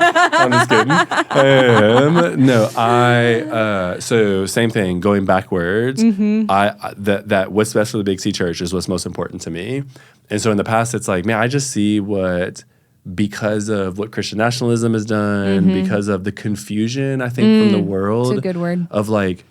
No, so same thing, going backwards. That what's best for the Big C Church is what's most important to me. And so in the past, it's like, man, I just see because of what Christian nationalism has done, because of the confusion, I think, from the world. It's a good word. Of like,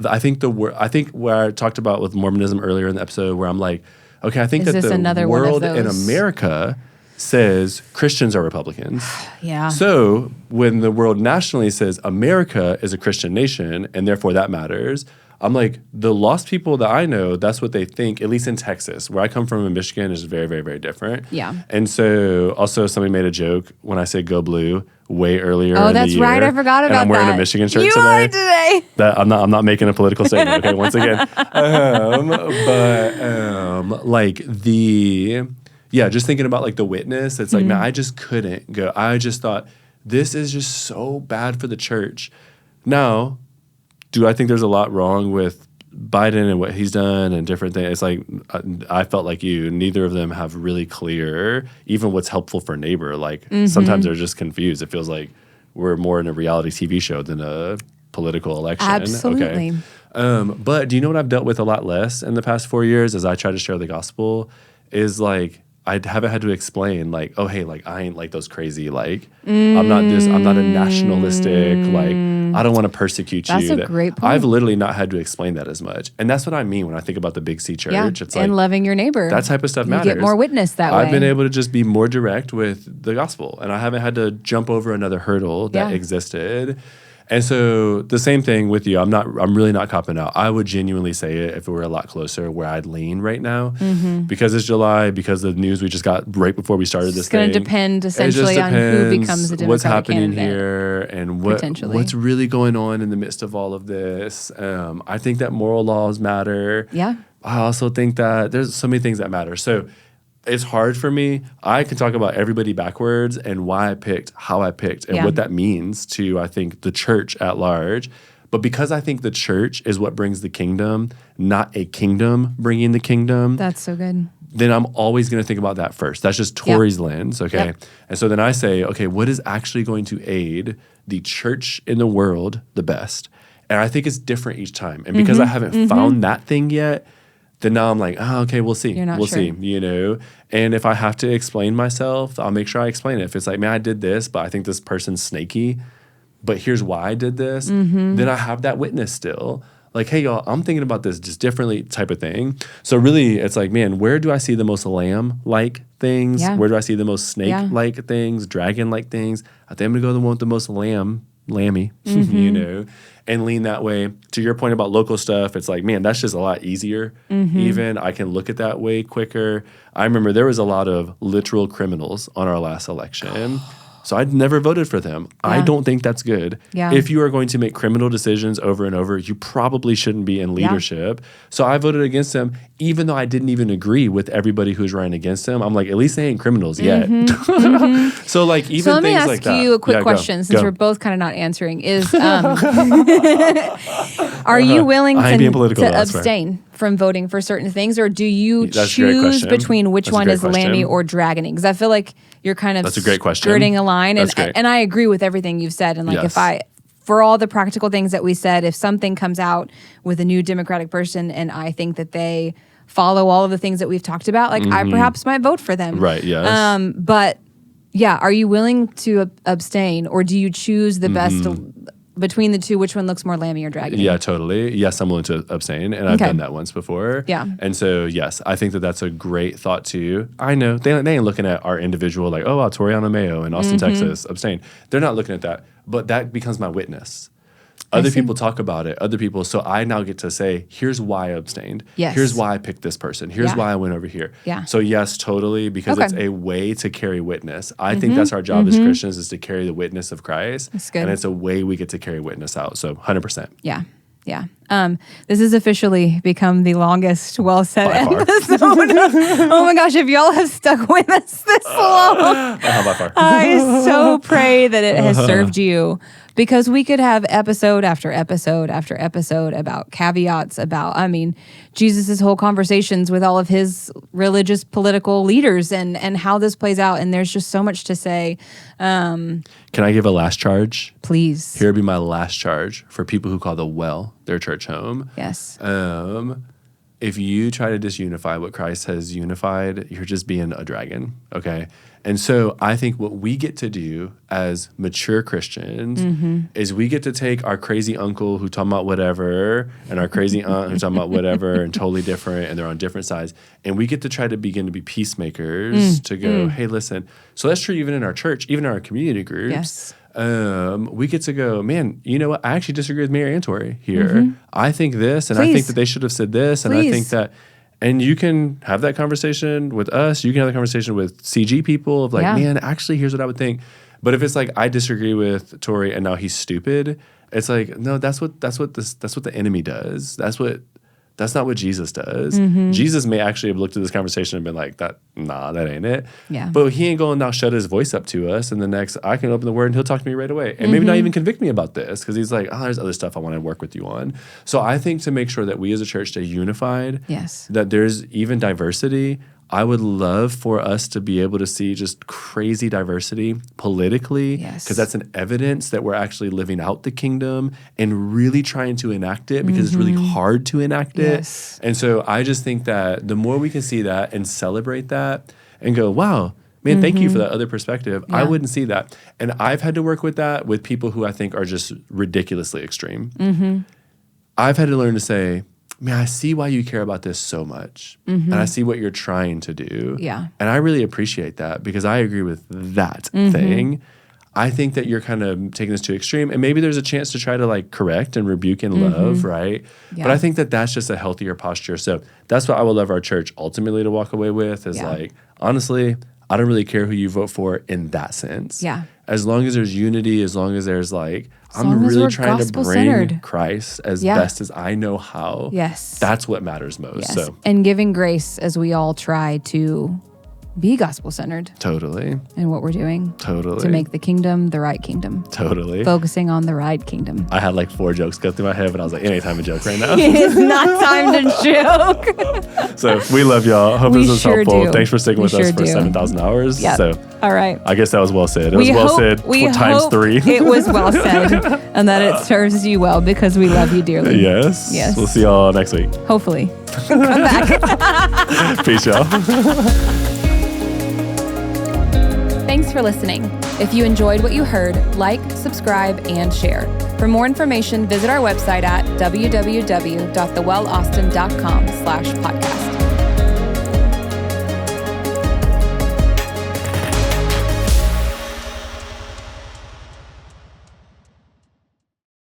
I think where I talked about with Mormonism earlier in the episode, where I'm like, okay, I think that the world in America says Christians are Republicans. Yeah. So when the world nationally says America is a Christian nation and therefore that matters, I'm like, the lost people that I know, that's what they think, at least in Texas. Where I come from in Michigan is very, very, very different. Yeah. And so also somebody made a joke when I said go blue way earlier in the year. Oh, that's right. I forgot about that. And I'm wearing a Michigan shirt you today. Are today. That I'm not making a political statement, okay, once again. Just thinking about like the witness, it's like, man, I just couldn't go. I just thought, this is just so bad for the church. Now, do I think there's a lot wrong with Biden and what he's done and different things? It's like, I felt like you, neither of them have really clear, even what's helpful for neighbor. Like sometimes they're just confused. It feels like we're more in a reality TV show than a political election. Absolutely. Okay. But do you know what I've dealt with a lot less in the past 4 years as I try to share the gospel is like, I haven't had to explain like, oh, hey, like I ain't like those crazy, like I'm not a nationalistic, like I don't want to persecute you. That's a great point. I've literally not had to explain that as much. And that's what I mean when I think about the Big C Church. Yeah, it's like, and loving your neighbor. that type of stuff matters. You get more witness that way. I've been able to just be more direct with the gospel and I haven't had to jump over another hurdle that existed. And so the same thing with you. I'm really not copping out. I would genuinely say it if it were a lot closer where I'd lean right now. Because it's July, because the news we just got right before we started this thing. It's going to depend essentially on who becomes the Democratic what's happening candidate. here and what's really going on in the midst of all of this. I think that moral laws matter. Yeah. I also think that there's so many things that matter. So it's hard for me. I can talk about everybody backwards and why I picked, how I picked, and what that means to, I think, the church at large. But because I think the church is what brings the kingdom, not a kingdom bringing the kingdom. That's so good. Then I'm always going to think about that first. That's just Tory's lens, okay? Yep. And so then I say, okay, what is actually going to aid the church in the world the best? And I think it's different each time. And because I haven't found that thing yet, then now I'm like, okay, we'll see. You're not we'll sure. see, you know? And if I have to explain myself, I'll make sure I explain it. If it's like, man, I did this, but I think this person's snaky, but here's why I did this, then I have that witness still. Like, hey, y'all, I'm thinking about this just differently type of thing. So really, it's like, man, where do I see the most lamb-like things? Yeah. Where do I see the most snake-like things, dragon-like things? I think I'm going to go the one with the most lammy, you know, and lean that way. To your point about local stuff, it's like, man, that's just a lot easier. Even I can look at that way quicker. I remember there was a lot of literal criminals on our last election. So I'd never voted for them. I don't think that's good. If you are going to make criminal decisions over and over, you probably shouldn't be in leadership. So I voted against them, even though I didn't even agree with everybody who's running against them. I'm like, at least they ain't criminals yet. So like even so let me things ask like that. you a quick question, since go. we're both kind of not answering. Is are you willing I ain't being political, to that's fair. abstain from voting for certain things, or do you That's a great choose question. between which That's a one great is question. lammy or dragoning? Because I feel like you're kind of That's a great question. skirting a line, That's great. and I agree with everything you've said. And like Yes. for all the practical things that we said, if something comes out with a new Democratic person and I think that they follow all of the things that we've talked about, like I perhaps might vote for them. Right, yes. But yeah, are you willing to abstain, or do you choose the best between the two? Which one looks more lammy or dragging? Yeah, totally. Yes, I'm willing to abstain, and I've Okay. done that once before. Yeah. And so, yes, I think that that's a great thought too. I know they ain't looking at our individual like, oh, wow, Tory and Mayo in Austin, Texas, abstain. They're not looking at that, but that becomes my witness. Other people talk about it. Other people. So I now get to say, here's why I abstained. Yes. Here's why I picked this person. Here's why I went over here. Yeah. So yes, totally, because Okay. it's a way to carry witness. I think that's our job as Christians, is to carry the witness of Christ. That's good. And it's a way we get to carry witness out. So 100%. Yeah. Yeah. This has officially become the longest well said By far. episode. Oh my gosh, if y'all have stuck with us this long, How about far? I so pray that it has served you, because we could have episode after episode after episode about caveats about, Jesus's whole conversations with all of his religious political leaders and how this plays out. And there's just so much to say. Can I give a last charge? Please. Here would be my last charge for people who call the well their church home. Yes. If you try to disunify what Christ has unified, you're just being a dragon, okay? And so I think what we get to do as mature Christians is we get to take our crazy uncle who talking about whatever and our crazy aunt who's talking about whatever and totally different, and they're on different sides, and we get to try to begin to be peacemakers to go, hey, listen, so that's true even in our church, even in our community groups. Yes. We get to go, man, you know what? I actually disagree with Mary and Tory here. I think this, and I think that they should have said this, and I think that, and you can have that conversation with us. You can have the conversation with CG people of like, man, actually, here's what I would think. But if it's like, I disagree with Tory and now he's stupid, it's like, no, that's what the enemy does. That's not what Jesus does. Jesus may actually have looked at this conversation and been like, that ain't it. Yeah. But he ain't going to now shut his voice up to us. And the next, I can open the word and he'll talk to me right away. And maybe not even convict me about this, because he's like, there's other stuff I want to work with you on. So I think to make sure that we as a church stay unified, that there's even diversity. I would love for us to be able to see just crazy diversity politically, because that's an evidence that we're actually living out the kingdom and really trying to enact it, because it's really hard to enact it. And so I just think that the more we can see that and celebrate that and go, wow, man, thank you for that other perspective. I wouldn't see that. And I've had to work with that with people who I think are just ridiculously extreme. I've had to learn to say, man, I see why you care about this so much. And I see what you're trying to do. Yeah. And I really appreciate that, because I agree with that thing. I think that you're kind of taking this to extreme, and maybe there's a chance to try to like correct and rebuke and love, right? But I think that that's just a healthier posture. So that's what I would love our church ultimately to walk away with is like, honestly, I don't really care who you vote for in that sense. Yeah. As long as there's unity, as long as there's like, I'm really trying to bring Christ as best as I know how. Yes. That's what matters most. Yes. So And giving grace as we all try to be gospel-centered totally. in what we're doing. Totally. To make the kingdom the right kingdom. Totally. Focusing on the right kingdom. I had like 4 jokes go through my head, but I was like, it ain't time to joke right now. It is not time to joke. So we love y'all. Hope this was helpful. Thanks for sticking with us for 7,000 hours. Yep. So all right. I guess that was well said. It was well said times 3. It was well said, and that it serves you well, because we love you dearly. Yes. Yes. We'll see y'all next week. Hopefully. Come back. Peace, y'all. Thanks for listening. If you enjoyed what you heard, like, subscribe, and share. For more information, visit our website at www.thewellaustin.com/podcast.